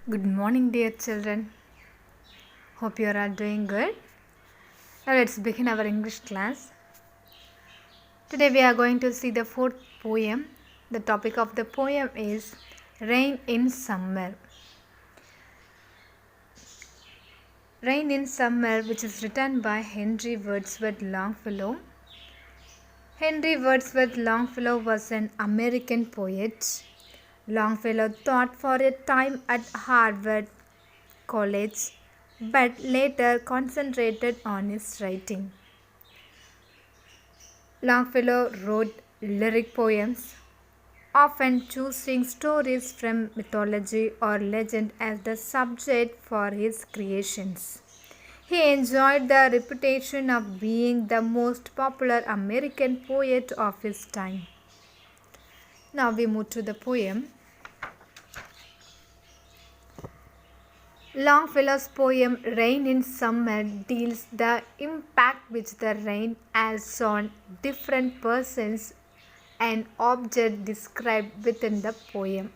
Good morning, dear children. Hope you are all doing good. Now let's begin our English class. Today we are going to see the fourth poem. The topic of the poem is Rain in Summer. Rain in Summer, which is written by Henry Wordsworth Longfellow. Henry Wordsworth Longfellow was an American poet. Longfellow taught for a time at Harvard College, but later concentrated on his writing. Longfellow wrote lyric poems, often choosing stories from mythology or legend as the subject for his creations. He enjoyed the reputation of being the most popular American poet of his time. Now we move to the poem. Longfellow's poem Rain in Summer deals the impact which the rain has on different persons and objects described within the poem.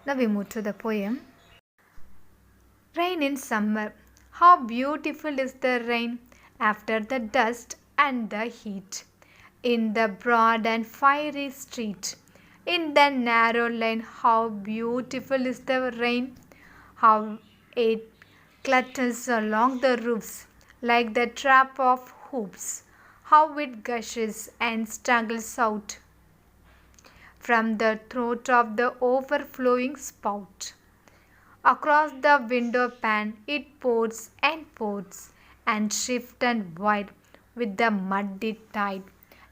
Now we move to the poem. Rain in Summer. How beautiful is the rain after the dust and the heat. In the broad and fiery street, in the narrow lane, how beautiful is the rain. How it clutters along the roofs like the trap of hoops. How it gushes and struggles out from the throat of the overflowing spout. Across the window pane it pours and shifts and wide with the muddy tide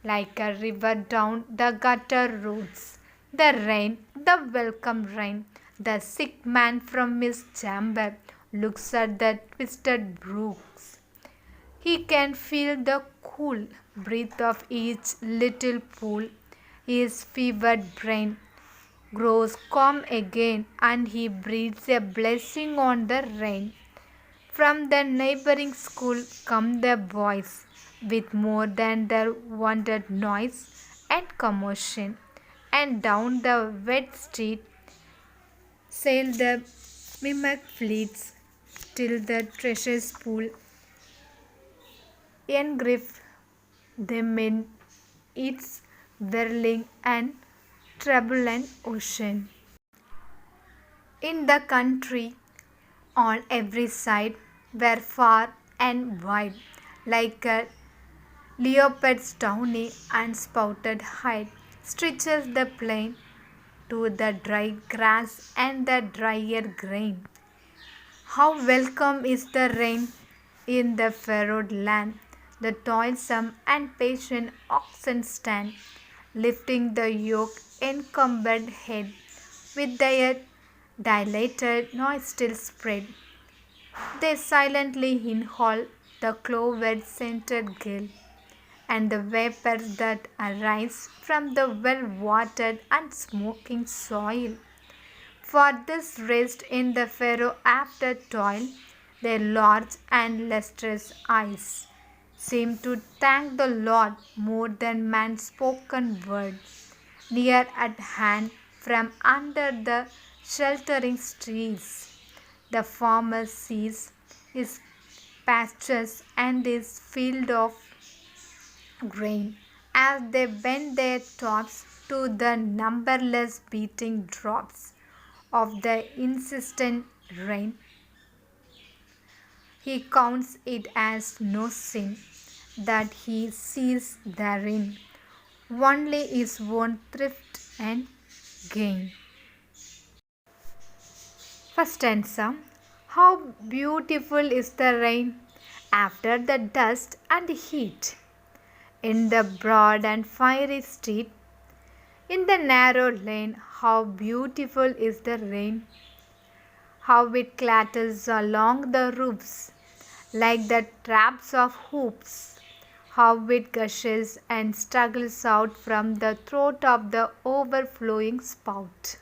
like a river down the gutter roads. The rain, the welcome rain, the sick man from his chamber looks at the twisted brooks. He can feel the cool breath of each little pool. His fevered brain grows calm again and he breathes a blessing on the rain. From the neighboring school come the boys with more than their wonted noise and commotion, and down the wet street sail the mimic fleets till the treasures pool engulf them in its whirling and turbulent ocean. In the country, on every side, were far and wide, like a leopard's downy and spouted hide, stretches the plain to the dry grass and the drier grain. How welcome is the rain in the furrowed land. The toilsome and patient oxen stand, lifting the yoke encumbered head with their dilated nostrils spread. They silently inhale the clover-scented gale and the vapors that arise from the well-watered and smoking soil. For this rest in the furrow after toil, their large and lustrous eyes seem to thank the Lord more than man's spoken word. Near at hand, from under the sheltering trees, the farmer sees his pastures and his field of grain as they bend their tops to the numberless beating drops of the insistent rain. He counts it as no sin that he sees therein only his own thrift and gain. First stanza. How beautiful is the rain after the dust and heat. In the broad and fiery street, in the narrow lane, how beautiful is the rain. How it clatters along the roofs like the traps of hoops. How it gushes and struggles out from the throat of the overflowing spout.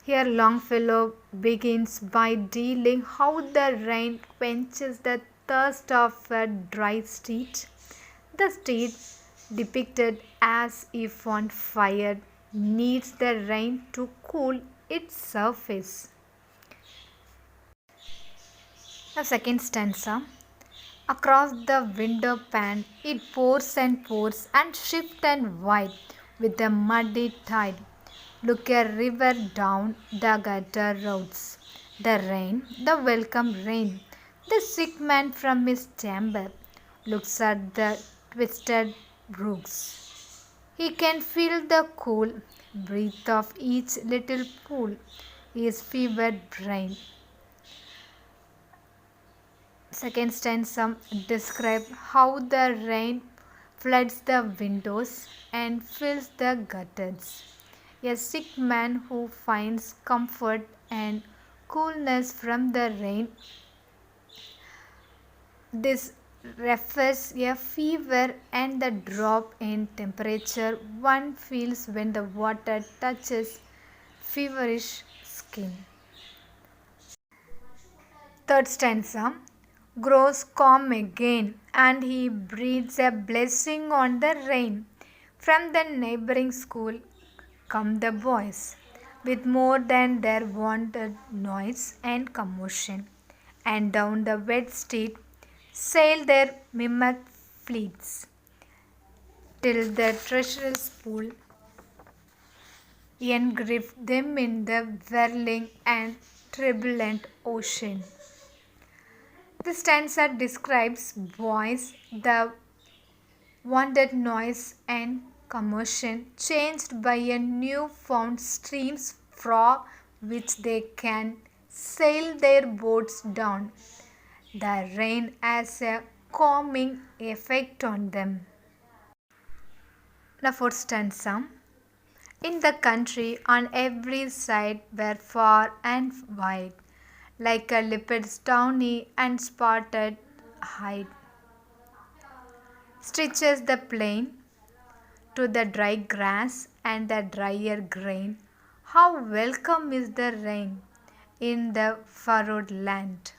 Here Longfellow begins by dealing how the rain quenches the thirst of a dry street. The street, depicted as if on fire, needs the rain to cool its surface. The second stanza. Across the window pane it pours and shifts and wide with a muddy tide. Look a river down the gutter roads. The rain, the welcome rain. The sick man from his chamber looks at the twisted brooks. He can feel the cool breath of each little pool, his fevered brain. Second stanza describe how the rain floods the windows and fills the gutters. A sick man who finds comfort and coolness from the rain. This refers a fever and the drop in temperature one feels when the water touches feverish skin. Third stanza grows calm again and he breathes a blessing on the rain. From the neighboring school come the boys with more than their wonted noise and commotion, and down the wet street sail their mimic fleets till the treacherous pool engulfed them in the whirling and turbulent ocean. The stanza describes boys, the wanted noise and commotion changed by a new found streams from which they can sail their boats down. The rain has a calming effect on them. The fourth stanza. In the country on every side were far and wide, like a leopard's downy and spotted hide, stretches the plain to the dry grass and the drier grain. How welcome is the rain in the furrowed land.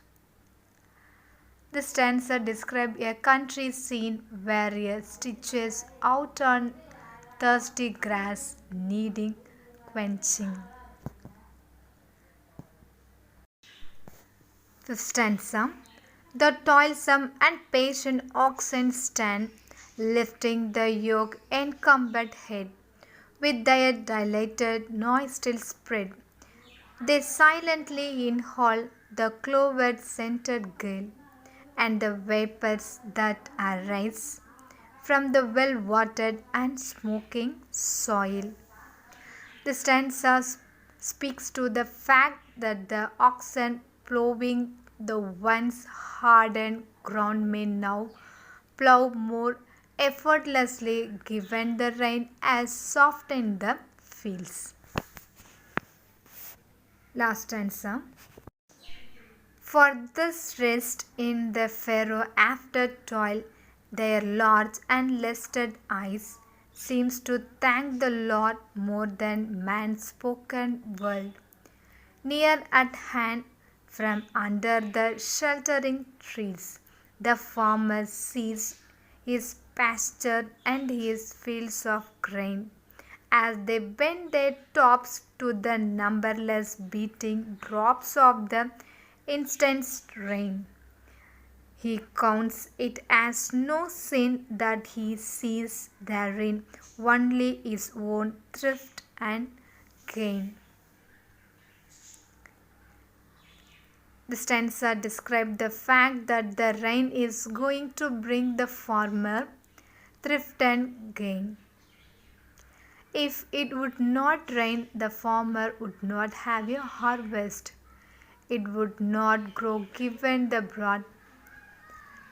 The stanza describes a country scene where a stretches out on thirsty grass needing quenching. Fifth stanza. The toilsome and patient oxen stand, lifting the yoke encumbered head, with their dilated noise still spread. They silently inhale the clover-scented gale, and the vapours that arise from the well-watered and smoking soil. The stanza speaks to the fact that the oxen ploughing the once hardened ground may now plough more effortlessly given the rain has softened the fields. Last stanza. For this rest in the furrow after toil, their large and lusted eyes seems to thank the Lord more than man's spoken word. Near at hand, from under the sheltering trees, the farmer sees his pasture and his fields of grain, as they bend their tops to the numberless beating drops of the instant rain. He counts it as no sin that he sees therein only his own thrift and gain. The stanza describes the fact that the rain is going to bring the farmer thrift and gain. If it would not rain, the farmer would not have a harvest. It would not grow given the broad.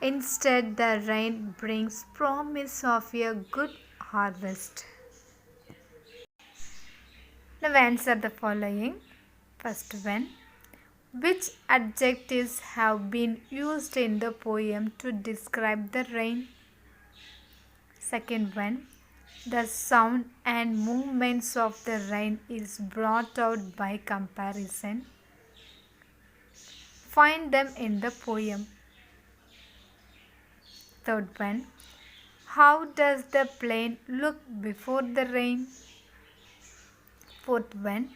Instead, the rain brings promise of a good harvest. Now answer the following. First one. Which adjectives have been used in the poem to describe the rain? Second one. The sound and movements of the rain is brought out by comparison. Find them in the poem. Third one. How does the plain look before the rain? Fourth one.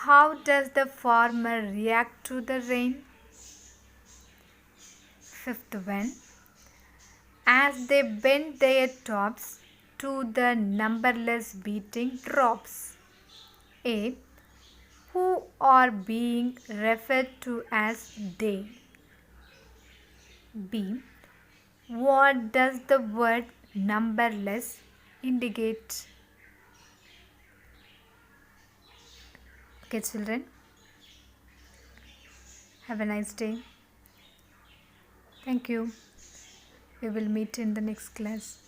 How does the farmer react to the rain? Fifth one, as they bend their tops to the numberless beating drops. A. Who are being referred to as they? B. What does the word numberless indicate? Okay, children. Have a nice day. Thank you. We will meet in the next class.